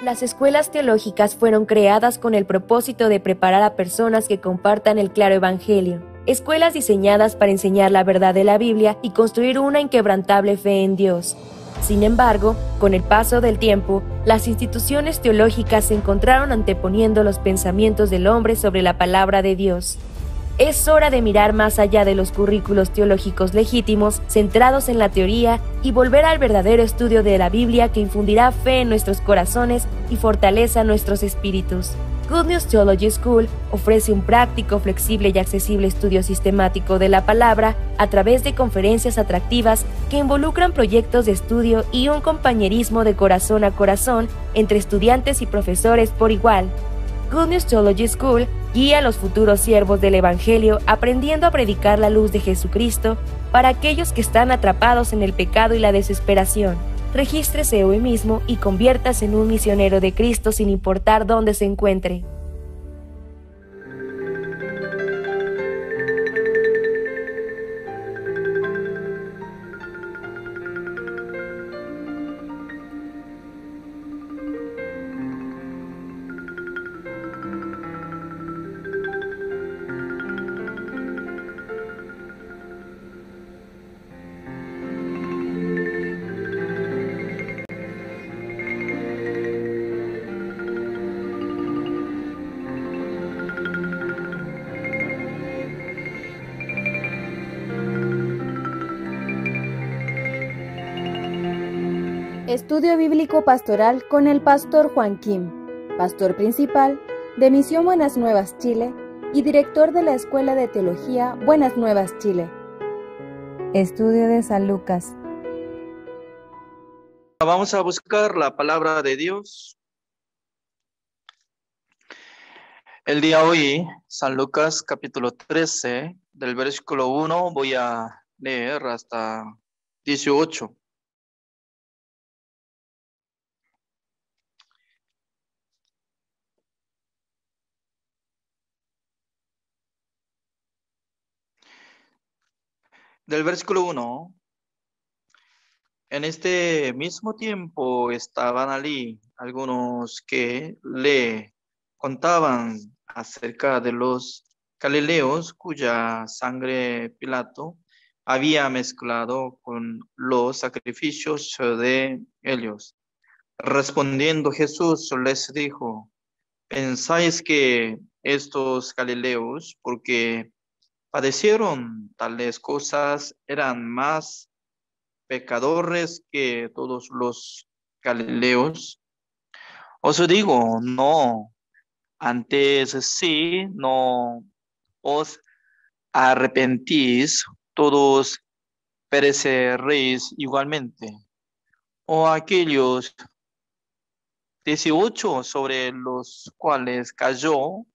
Las escuelas teológicas fueron creadas con el propósito de preparar a personas que compartan el claro evangelio. Escuelas diseñadas para enseñar la verdad de la Biblia y construir una inquebrantable fe en Dios. Sin embargo, con el paso del tiempo, las instituciones teológicas se encontraron anteponiendo los pensamientos del hombre sobre la palabra de Dios. Es hora de mirar más allá de los currículos teológicos legítimos, centrados en la teoría, y volver al verdadero estudio de la Biblia que infundirá fe en nuestros corazones y fortaleza nuestros espíritus. Good News Theology School ofrece un práctico, flexible y accesible estudio sistemático de la palabra a través de conferencias atractivas que involucran proyectos de estudio y un compañerismo de corazón a corazón entre estudiantes y profesores por igual. Good News Theology School guía a los futuros siervos del Evangelio aprendiendo a predicar la luz de Jesucristo para aquellos que están atrapados en el pecado y la desesperación. Regístrese hoy mismo y conviértase en un misionero de Cristo sin importar dónde se encuentre. Estudio Bíblico Pastoral con el Pastor Juan Kim, Pastor Principal de Misión Buenas Nuevas Chile y Director de la Escuela de Teología Buenas Nuevas Chile. Estudio de San Lucas. Vamos a buscar la palabra de Dios. El día de hoy, San Lucas capítulo 13, del versículo 1, voy a leer hasta 18. Del versículo 1, en este mismo tiempo estaban allí algunos que le contaban acerca de los galileos cuya sangre Pilato había mezclado con los sacrificios de ellos. Respondiendo Jesús les dijo: ¿pensáis que estos galileos, porque padecieron tales cosas, eran más pecadores que todos los galileos? Os digo, no. Antes, sí, no os arrepentís, todos pereceréis igualmente. O aquellos 18 sobre los cuales cayó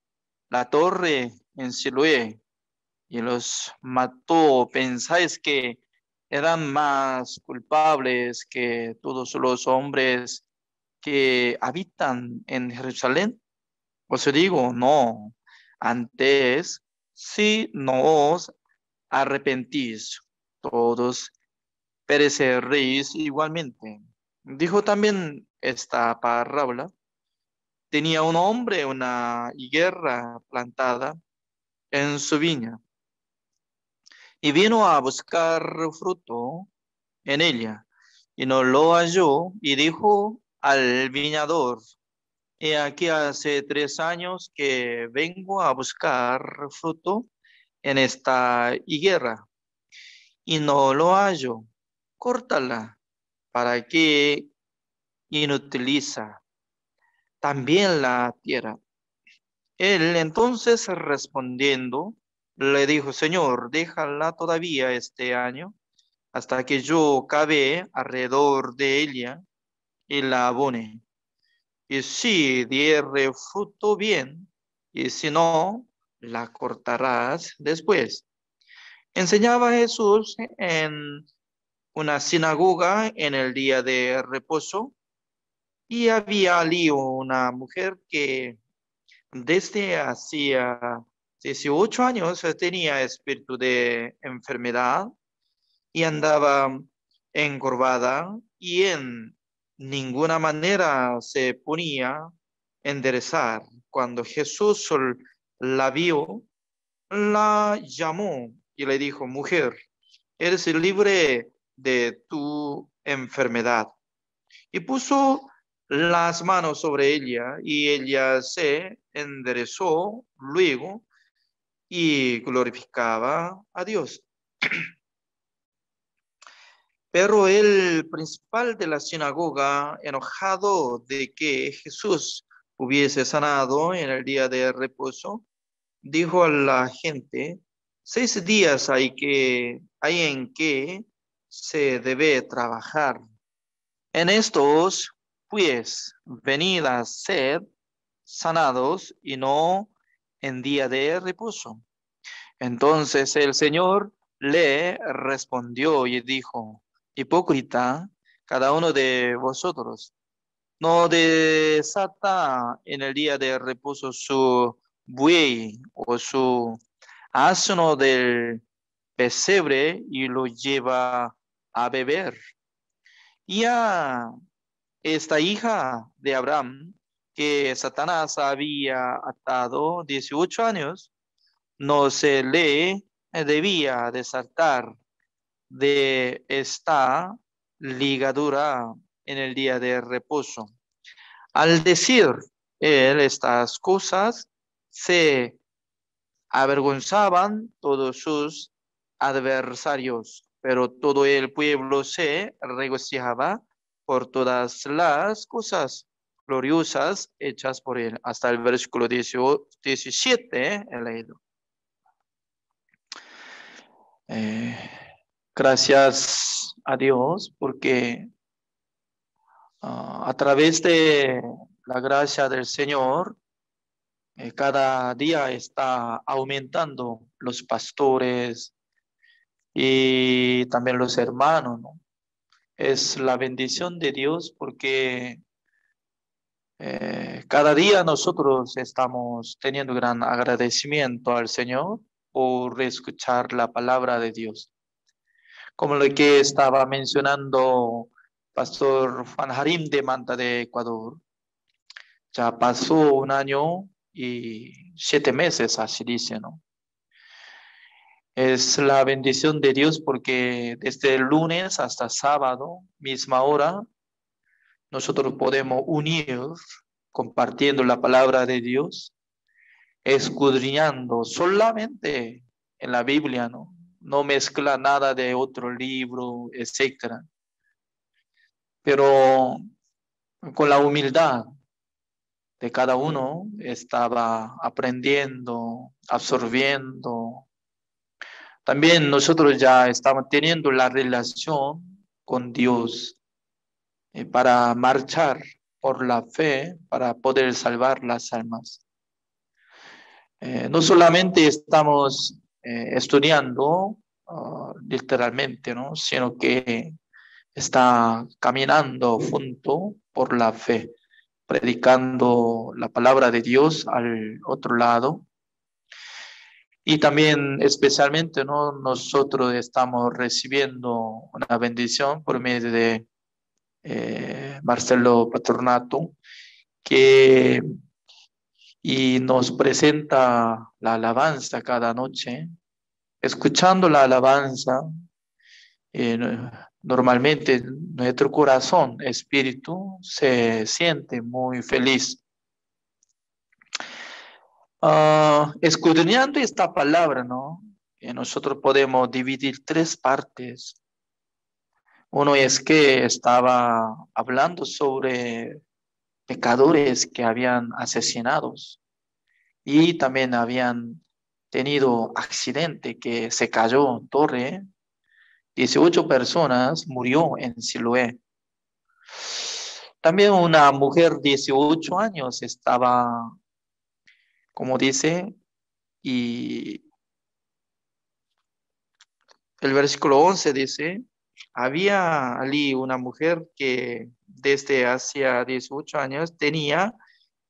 la torre en Siloé y los mató, ¿pensáis que eran más culpables que todos los hombres que habitan en Jerusalén? Os digo, no. Antes, si no os arrepentís, todos pereceréis igualmente. Dijo también esta parábola: tenía un hombre una higuera plantada en su viña y vino a buscar fruto en ella y no lo halló, y dijo al viñador: he aquí hace 3 años que vengo a buscar fruto en esta higuera y no lo hallo. Córtala, para que inutiliza también la tierra. Él entonces respondiendo le dijo: Señor, déjala todavía este año hasta que yo cabe alrededor de ella y la abone. Y si diere fruto, bien, y si no, la cortarás después. Enseñaba Jesús en una sinagoga en el día de reposo, y había allí una mujer que desde hacía 18 años tenía espíritu de enfermedad y andaba encorvada y en ninguna manera se ponía a enderezar. Cuando Jesús la vio, la llamó y le dijo: mujer, eres libre de tu enfermedad. Y puso las manos sobre ella y ella se enderezó luego y glorificaba a Dios. Pero el principal de la sinagoga, enojado de que Jesús hubiese sanado en el día de reposo, dijo a la gente: 6 días hay en que se debe trabajar. En estos, pues, venid a ser sanados y no en día de reposo. Entonces el Señor le respondió y dijo: hipócrita, cada uno de vosotros no desata en el día de reposo su buey o su asno del pesebre y lo lleva a beber. Y a esta hija de Abraham, que Satanás había atado 18 años, no se le debía desatar de esta ligadura en el día de reposo. Al decir él estas cosas, se avergonzaban todos sus adversarios, pero todo el pueblo se regocijaba por todas las cosas gloriosas hechas por él. Hasta el versículo 17 he leído. Gracias a Dios porque a través de la gracia del Señor, cada día está aumentando los pastores y también los hermanos, ¿no? Es la bendición de Dios porque cada día nosotros estamos teniendo gran agradecimiento al Señor por escuchar la palabra de Dios. Como lo que estaba mencionando Pastor Juan Harim de Manta de Ecuador. Ya pasó 1 año y 7 meses, así dice, ¿no? Es la bendición de Dios porque desde el lunes hasta sábado, misma hora, nosotros podemos unir compartiendo la palabra de Dios, escudriñando solamente en la Biblia, ¿no? No mezcla nada de otro libro, etcétera. Pero con la humildad de cada uno estaba aprendiendo, absorbiendo. También nosotros ya estamos teniendo la relación con Dios para marchar por la fe, para poder salvar las almas. No solamente estamos estudiando literalmente, ¿no? Sino que está caminando junto por la fe, predicando la palabra de Dios al otro lado. Y también especialmente, ¿no? Nosotros estamos recibiendo una bendición por medio de Marcelo Patronato, que y nos presenta la alabanza cada noche. Escuchando la alabanza, normalmente nuestro corazón, espíritu, se siente muy feliz. Escudriñando esta palabra, ¿no? Nosotros podemos dividir 3 partes. Uno es que estaba hablando sobre pecadores que habían asesinados y también habían tenido accidente que se cayó torre. 18 personas murió en Siloé. También una mujer 18 años estaba, como dice, y el versículo 11 dice: había allí una mujer que desde hacía 18 años tenía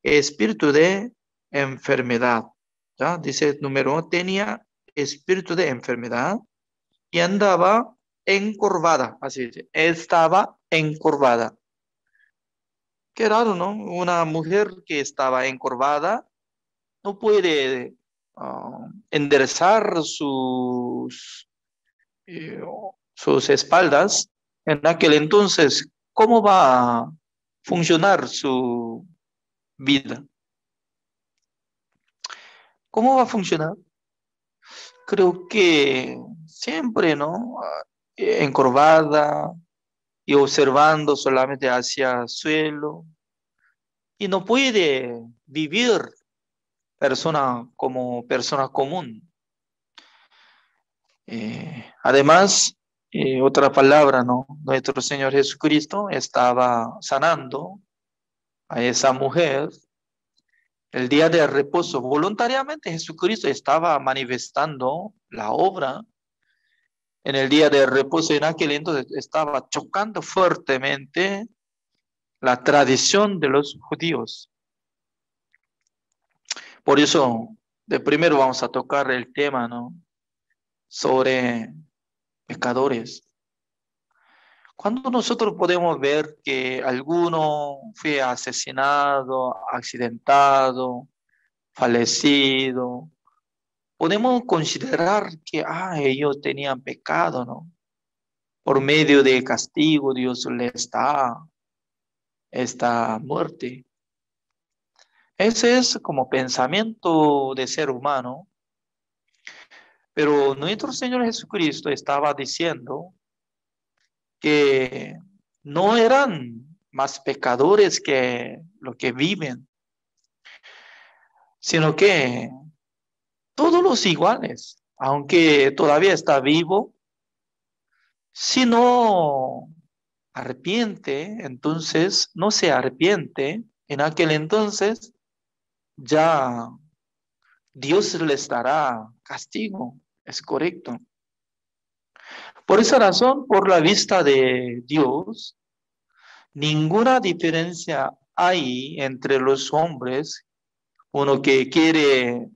espíritu de enfermedad. ¿Ya? Dice número 1, tenía espíritu de enfermedad y andaba encorvada, así dice, estaba encorvada. Qué raro, ¿no? Una mujer que estaba encorvada no puede enderezar eh, sus espaldas. En aquel entonces, ¿cómo va a funcionar su vida? ¿Cómo va a funcionar? Creo que siempre, ¿no? Encorvada y observando solamente hacia el suelo y no puede vivir como persona común. Además, otra palabra, ¿no? Nuestro Señor Jesucristo estaba sanando a esa mujer el día de reposo. Voluntariamente Jesucristo estaba manifestando la obra en el día de reposo. En aquel entonces estaba chocando fuertemente la tradición de los judíos. Por eso, de primero vamos a tocar el tema, ¿no? Sobre pecadores. Cuando nosotros podemos ver que alguno fue asesinado, accidentado, fallecido, podemos considerar que ellos tenían pecado, ¿no? Por medio de castigo, Dios les da esta muerte. Ese es como pensamiento de ser humano, pero nuestro Señor Jesucristo estaba diciendo que no eran más pecadores que los que viven, sino que todos los iguales, aunque todavía está vivo, si no arrepiente, entonces no se arrepiente, en aquel entonces ya Dios les dará castigo, es correcto. Por esa razón, por la vista de Dios, ninguna diferencia hay entre los hombres, uno que quiere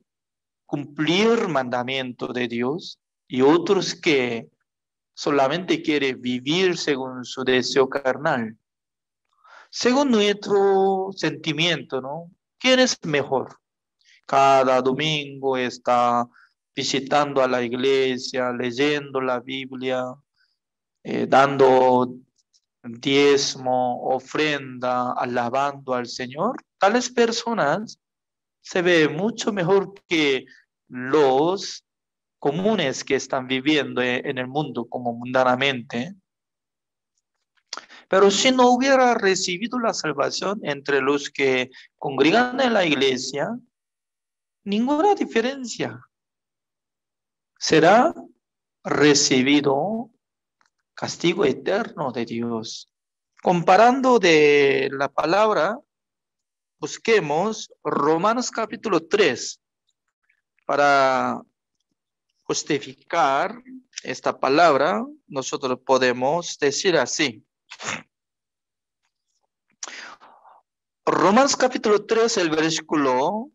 cumplir mandamiento de Dios y otros que solamente quiere vivir según su deseo carnal. Según nuestro sentimiento, ¿no? ¿Quién es mejor? Cada domingo está visitando a la iglesia, leyendo la Biblia, dando diezmo, ofrenda, alabando al Señor. Tales personas se ve mucho mejor que los comunes que están viviendo en el mundo como mundanamente. Pero si no hubiera recibido la salvación entre los que congregan en la iglesia, ninguna diferencia. Será recibido castigo eterno de Dios. Comparando de la palabra, busquemos Romanos capítulo 3 para justificar esta palabra. Nosotros podemos decir así. Romanos capítulo 3, el versículo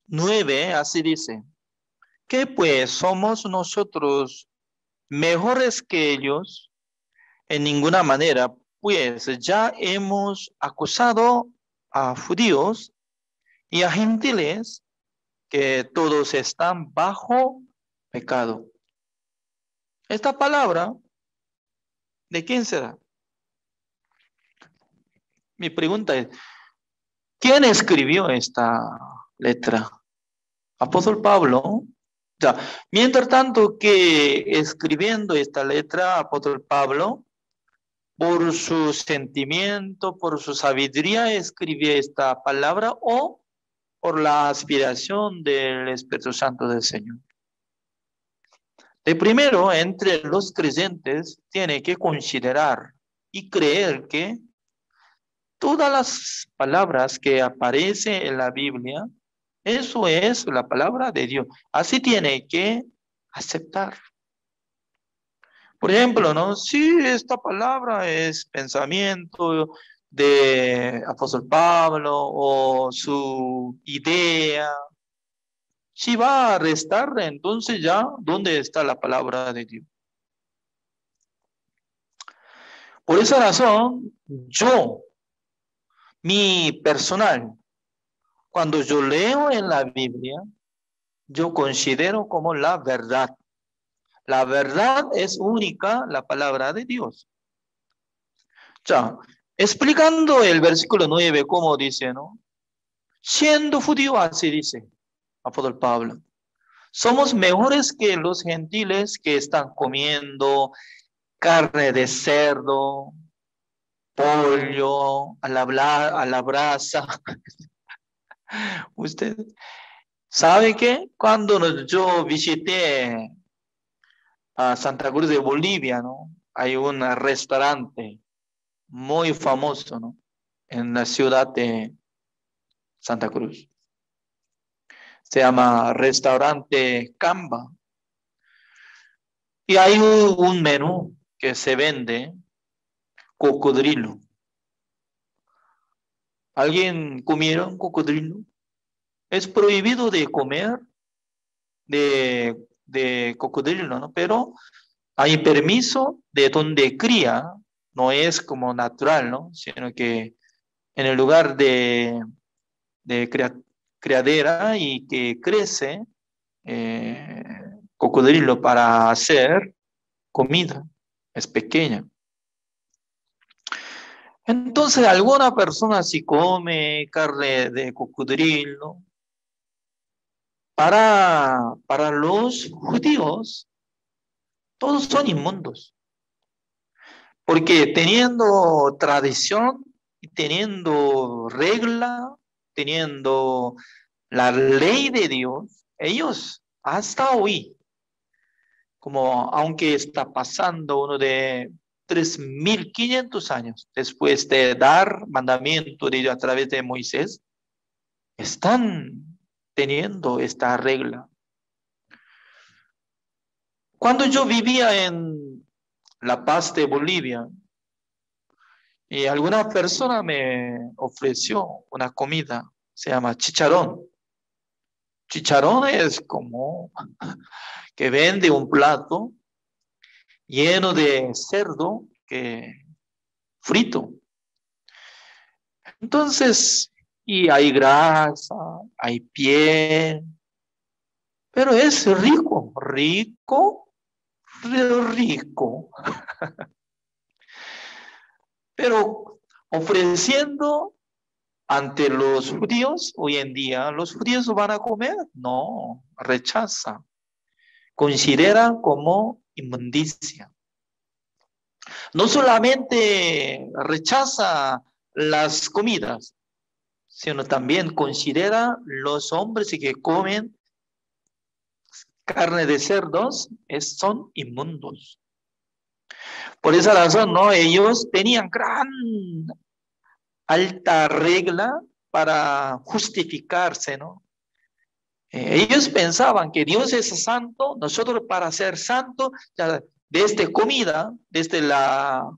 9, así dice. ¿Qué pues somos nosotros mejores que ellos? En ninguna manera, pues ya hemos acusado a judíos y a gentiles que todos están bajo pecado. Esta palabra, ¿de quién será? Mi pregunta es, ¿quién escribió esta letra? Apóstol Pablo. Ya. Mientras tanto que escribiendo esta letra, apóstol Pablo, por su sentimiento, por su sabiduría, escribió esta palabra o por la aspiración del Espíritu Santo del Señor. De primero, entre los creyentes, tiene que considerar y creer que todas las palabras que aparecen en la Biblia, eso es la palabra de Dios. Así tiene que aceptar. Por ejemplo, ¿no? Si esta palabra es pensamiento de apóstol Pablo o su idea, si va a restar, entonces ya, ¿dónde está la palabra de Dios? Por esa razón, mi personal, cuando yo leo en la Biblia, yo considero como la verdad. La verdad es única, la palabra de Dios. Ya, explicando el versículo 9, como dice, ¿no? Siendo judío, así dice apóstol Pablo, somos mejores que los gentiles que están comiendo carne de cerdo, pollo, a la brasa. Usted sabe que cuando yo visité a Santa Cruz de Bolivia, ¿no? Hay un restaurante muy famoso, ¿no? En la ciudad de Santa Cruz. Se llama Restaurante Camba. Y hay un menú que se vende cocodrilo. ¿Alguien comieron cocodrilo? Es prohibido de comer de cocodrilo, ¿no? Pero hay permiso de donde cría, no es como natural, ¿no? Sino que en el lugar de criadera y que crece eh, cocodrilo para hacer comida, es pequeña. Entonces, alguna persona si come carne de cocodrilo, para los judíos, todos son inmundos, porque teniendo tradición, teniendo regla, teniendo la ley de Dios, ellos hasta hoy, como aunque está pasando uno de 3.500 años después de dar mandamiento de Dios a través de Moisés, están teniendo esta regla. Cuando yo vivía en La Paz de Bolivia, y alguna persona me ofreció una comida, se llama chicharrón. Chicharrón es como que vende un plato lleno de cerdo que frito. Entonces, y hay grasa, hay piel, pero es rico, rico. Pero ofreciendo ante los judíos, hoy en día, ¿los judíos van a comer? No, rechaza. Considera como inmundicia. No solamente rechaza las comidas, sino también considera los hombres que comen carne de cerdos son inmundos. Por esa razón, ¿no? Ellos tenían gran alta regla para justificarse, ¿no? Ellos pensaban que Dios es santo, nosotros para ser santo, desde la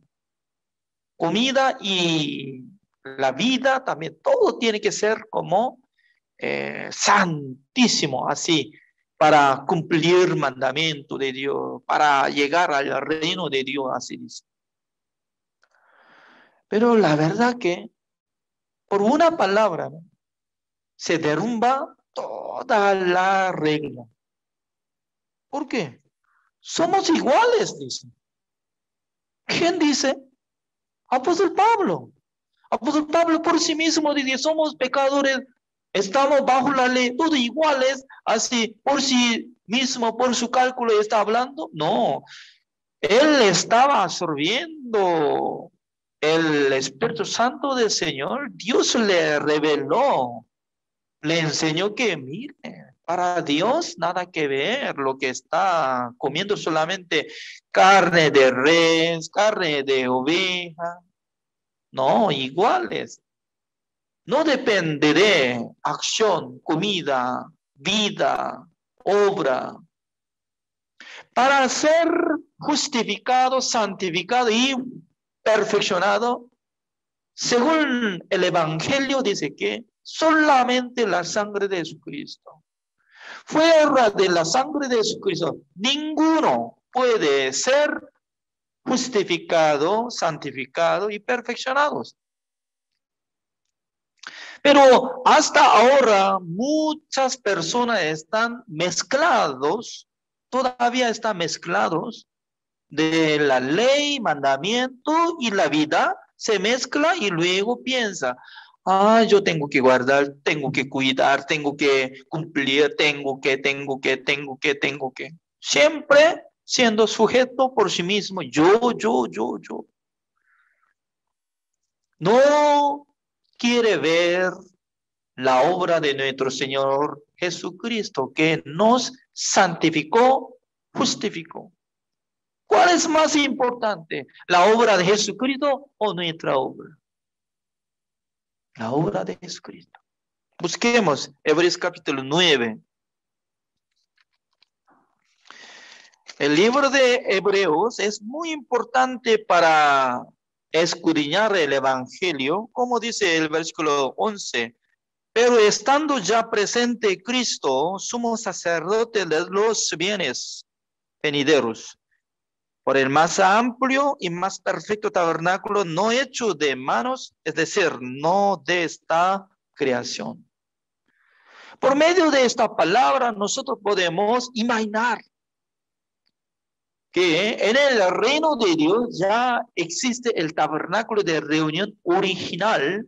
comida y la vida también, todo tiene que ser como santísimo, así, para cumplir mandamiento de Dios, para llegar al reino de Dios, así dice. Pero la verdad que por una palabra, ¿no?, se derrumba toda la regla. ¿Por qué? Somos iguales, dice. ¿Quién dice? Apóstol Pablo. Apóstol Pablo por sí mismo dice, somos pecadores, estamos bajo la ley, todos iguales, así, por sí mismo, por su cálculo está hablando. No, él estaba absorbiendo el Espíritu Santo del Señor. Dios le reveló, le enseñó que, mire, para Dios nada que ver lo que está comiendo, solamente carne de res, carne de oveja. No, iguales. No depende de acción, comida, vida, obra. Para ser justificado, santificado y perfeccionado, según el Evangelio dice que solamente la sangre de Jesucristo. Fuera de la sangre de Jesucristo, ninguno puede ser justificados, santificados y perfeccionados. Pero hasta ahora muchas personas están mezclados, todavía están mezclados de la ley, mandamiento y la vida, se mezcla y luego piensa, yo tengo que guardar, tengo que cuidar, tengo que cumplir, tengo que. Siempre siendo sujeto por sí mismo, yo. No quiere ver la obra de nuestro Señor Jesucristo, que nos santificó, justificó. ¿Cuál es más importante? ¿La obra de Jesucristo o nuestra obra? La obra de Jesucristo. Busquemos Hebreos capítulo 9. El libro de Hebreos es muy importante para escudriñar el Evangelio, como dice el versículo 11. Pero estando ya presente Cristo, sumo sacerdote de los bienes venideros, por el más amplio y más perfecto tabernáculo, no hecho de manos, es decir, no de esta creación. Por medio de esta palabra, nosotros podemos imaginar que en el reino de Dios ya existe el tabernáculo de reunión original.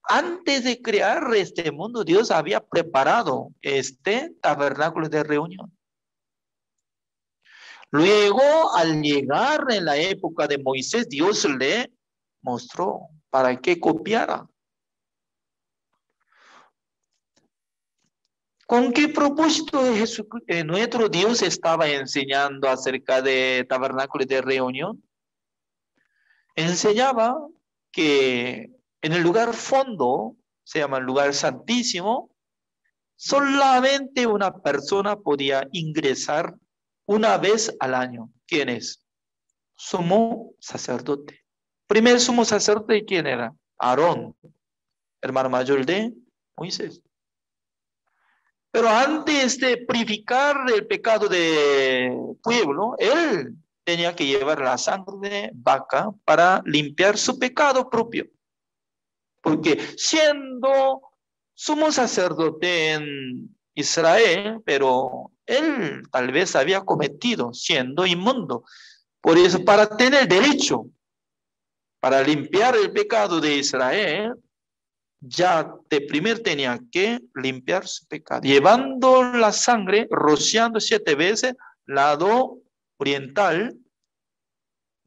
Antes de crear este mundo, Dios había preparado este tabernáculo de reunión. Luego, al llegar en la época de Moisés, Dios le mostró para que copiara. ¿Con qué propósito nuestro Dios estaba enseñando acerca de tabernáculo de reunión? Enseñaba que en el lugar fondo, se llama el lugar santísimo, solamente una persona podía ingresar una vez al año. ¿Quién es? Sumo sacerdote. Primer sumo sacerdote, ¿quién era? Aarón, hermano mayor de Moisés. Pero antes de purificar el pecado del pueblo, él tenía que llevar la sangre de vaca para limpiar su pecado propio. Porque siendo sumo sacerdote en Israel, pero él tal vez había cometido siendo inmundo. Por eso, para tener derecho, para limpiar el pecado de Israel, ya de primer tenía que limpiar su pecado, llevando la sangre, rociando 7 veces, lado oriental,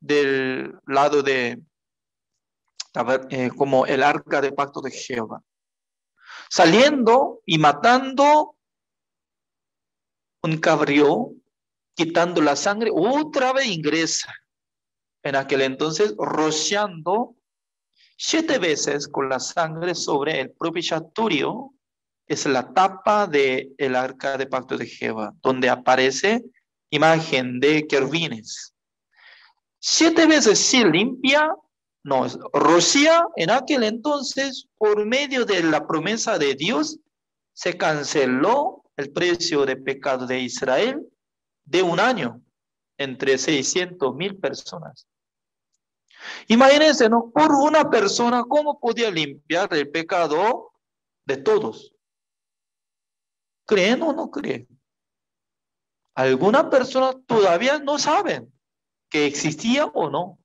del lado de, como el arca de pacto de Jehová. Saliendo y matando un cabrío, quitando la sangre, otra vez ingresa. En aquel entonces, rociando 7 veces con la sangre sobre el propiciatorio, es la tapa del arca de pacto de Jehová, donde aparece imagen de querubines. 7 veces sí limpia, no, rocía. En aquel entonces, por medio de la promesa de Dios, se canceló el precio de pecado de Israel de un año, entre 600,000 personas. Imagínense, ¿no? Por una persona, ¿cómo podía limpiar el pecado de todos? ¿Creen o no creen? Algunas personas todavía no saben que existía o no,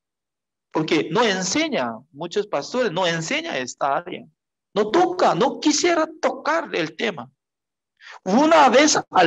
porque no enseña, muchos pastores no enseñan esta área, no toca, no quisiera tocar el tema. Una vez a la